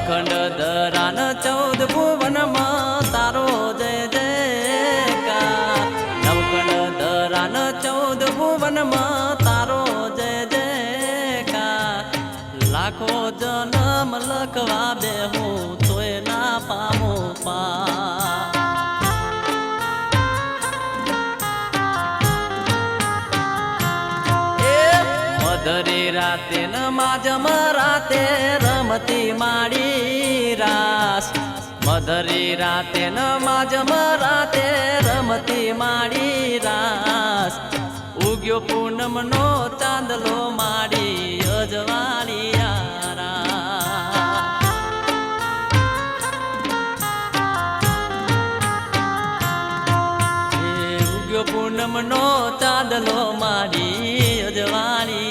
નવખંડ ધરાન 14 ભુવનમાં તારો જય જયકાર. નવખંડ ધરાન 14 ભુવનમાં તારો જય જયકાર. લાખો જન્મ લખવા બેહું તોય ના પામું પા. મધરી રાતે ન માજમ રાતે રમતી માડી રાસ. મધરી રાતે ન માજમ રાતે રમતી માડી રાસ. ઉગ્યો પૂનમ નો ચાંદલો માડી અજવાળી ઉગ્યો પૂનમ નો ચાંદલો માડી અજવાળી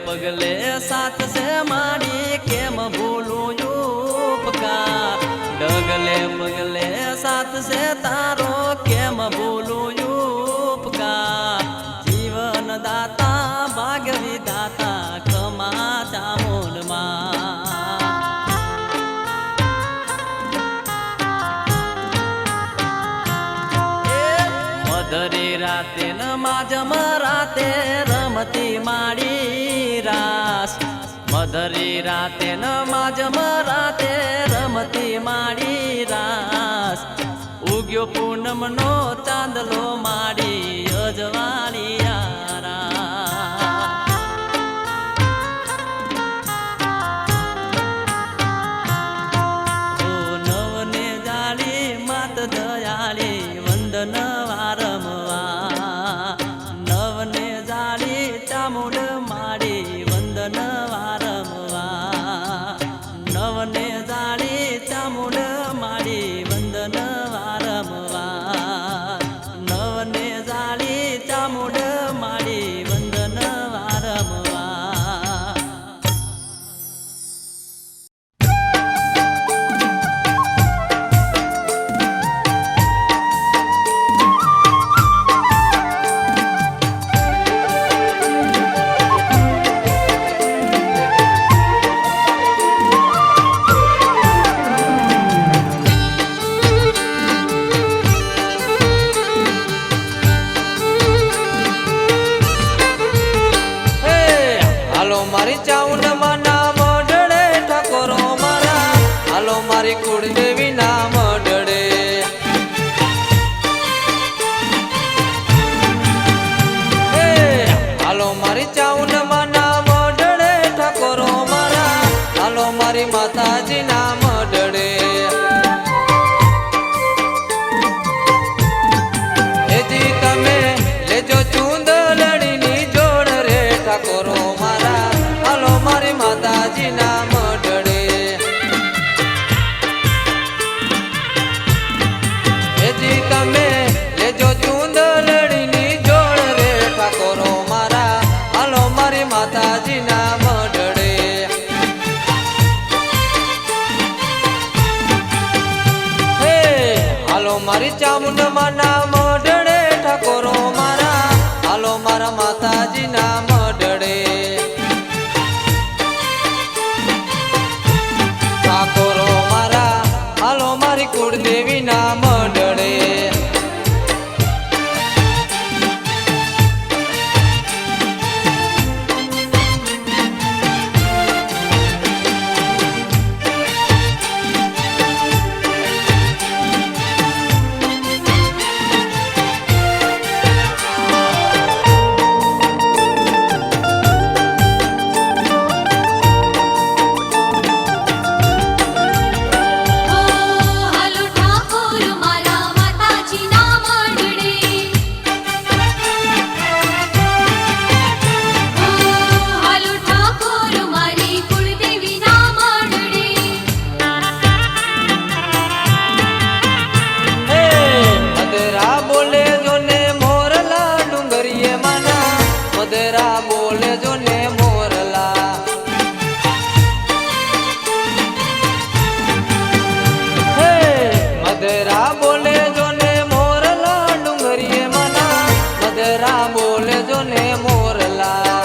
પગલે સાથ છે મારી કેમ ભૂલું ઉપકાર. ડગલે પગલે સાથ છે તારો કેમ ભૂલું ઉપકાર. જીવન દાતા ભાગ્ય વિધાતા ખમા ચામુંડમાં. મધરી રાતે ન માજમ રાતે રમતી માડી રાસ. મધરી રાતે ન માજમ રાતે રમતી માડી રાસ. ઉગ્યો પૂનમ નો ચાંદલો માડી અજવાળી નવને જાળી માત દયાળી વંદન વારમવા. નવને જાળી ચામુંડ માડી વંદન વારમવા. નવને જાળી ચામુંડ માડી વંદન વારમવા. નવને જાળી ચામુંડ માડી વંદન વારમવા. મારી ચાઉંડ માં નામ ડળે ઠાકોરો મારા. હાલો મારી કુળદેવી નામ ડળે. હાલો મારી ચાઉંડ માં નામ ડળે ઠાકોરો મારા. હાલો મારી માતાજી નામ ડળે. એજી તમે લેજો ચૂંદલડીની જોડ રે ઠાકોરો મારા. હાલો મારી માતાજી નામ ડળે. એજી તમે લેજો ચૂંદલડીની જોડ રે ઠાકોરો મારા. હાલો મારી માતાજી નામ ડળે. હાલો મારી ચામુંડમાના મઢડે ઠાકોરો મારા, હાલો મારા માતાજીના મઢડે. ઠાકોરો મારા, હાલો મારી કુળદેવીના મઢડે. હાલો ઠાકોર મારા માતાજીના મંડળે, હાલો ઠાકોર મારી કુળદેવીના મંડળે. મદરા બોલે જોને મોરલા ડુંગરીએ માના, મદરા બોલે જોને મોરલા. હે મદરા બોલે જોને મોરલા ડુંગરીએ માના, મદરા બોલે જોને મોરલા.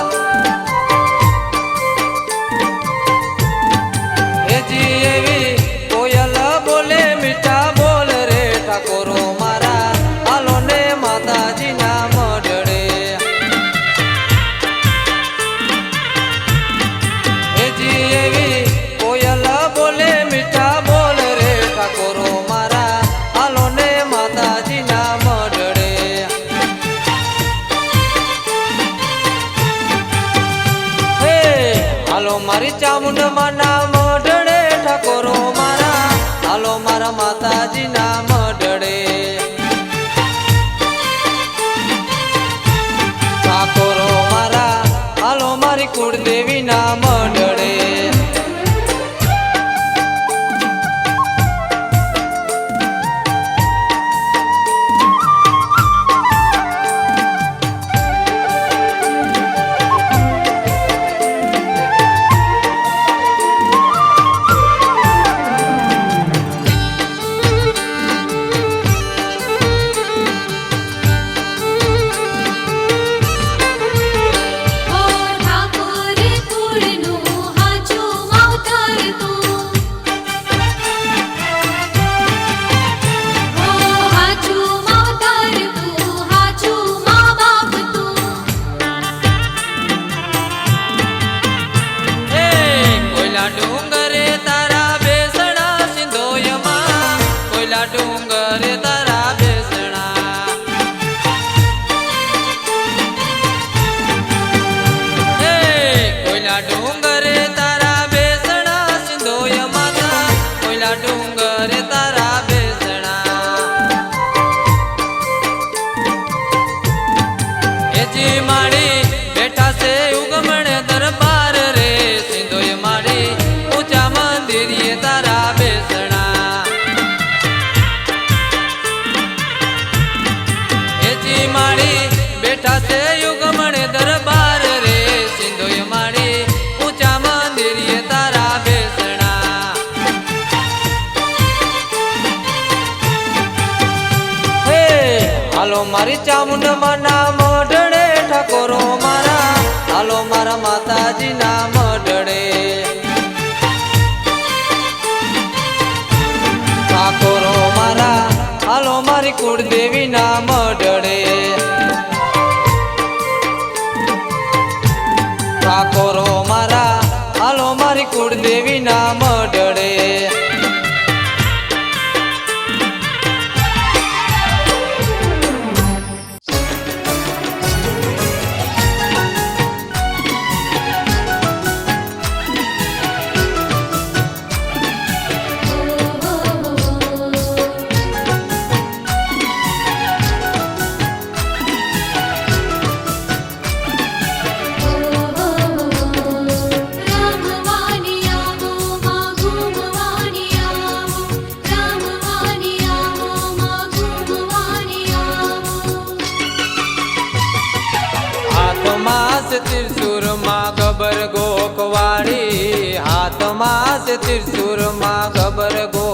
એજી એવી કોયલ બોલે મીઠા બોલ રે ઠાકોરો મારા, હાલો ને માતાજીના મઢડે. એજી એવી કોયલ બોલે મીઠા બોલ રે ઠાકોરો મારા, હાલો ને માતાજીના મઢડે. હે હાલો મારી ચામુંડમાના મઢડે ઠાકોરો મારા, હાલો મારા માતાજીના મઢડે. ઠાકોરો મારા, હાલો મારી કુળદેવીના મઢડે. ઓ ઠાકોર કુળનું હાચું માવતર તું, ઓ હાચું માવતર તું, હાચું મા બાપ તું. હે કોયલા ડુંગરે તારા બેસણા સિંધોયમાં, કોયલા ડુંગરે તારા બેસણા. હે કોયલા ડુંગરે તારા બેસણા સિંધોય માતા, કોયલા ડુંગરે તારા બેસણા. એજી માડી બેઠા છે ઉગમણ દરબાર રે, સિંધોય માડી ઊંચા મંદિરીએ તારા બેસણા. એજી માડી બેઠા છે ઉગમણ દરબાર રે, સિંધોય માડી ઊંચા મંદિરીએ તારા બેસણા. હે હાલો મારી ચામુંડમાના મઢડે ઠાકોરો મારા, હાલો મારા માતાજીના મઢડે. ઠાકોરો મારા, હાલો મારી કુળદેવીના મઢડે. ઠાકોરો મારા, હાલો મારી કુળદેવીના મઢડે. ત્રિશુર માં ગબર ગો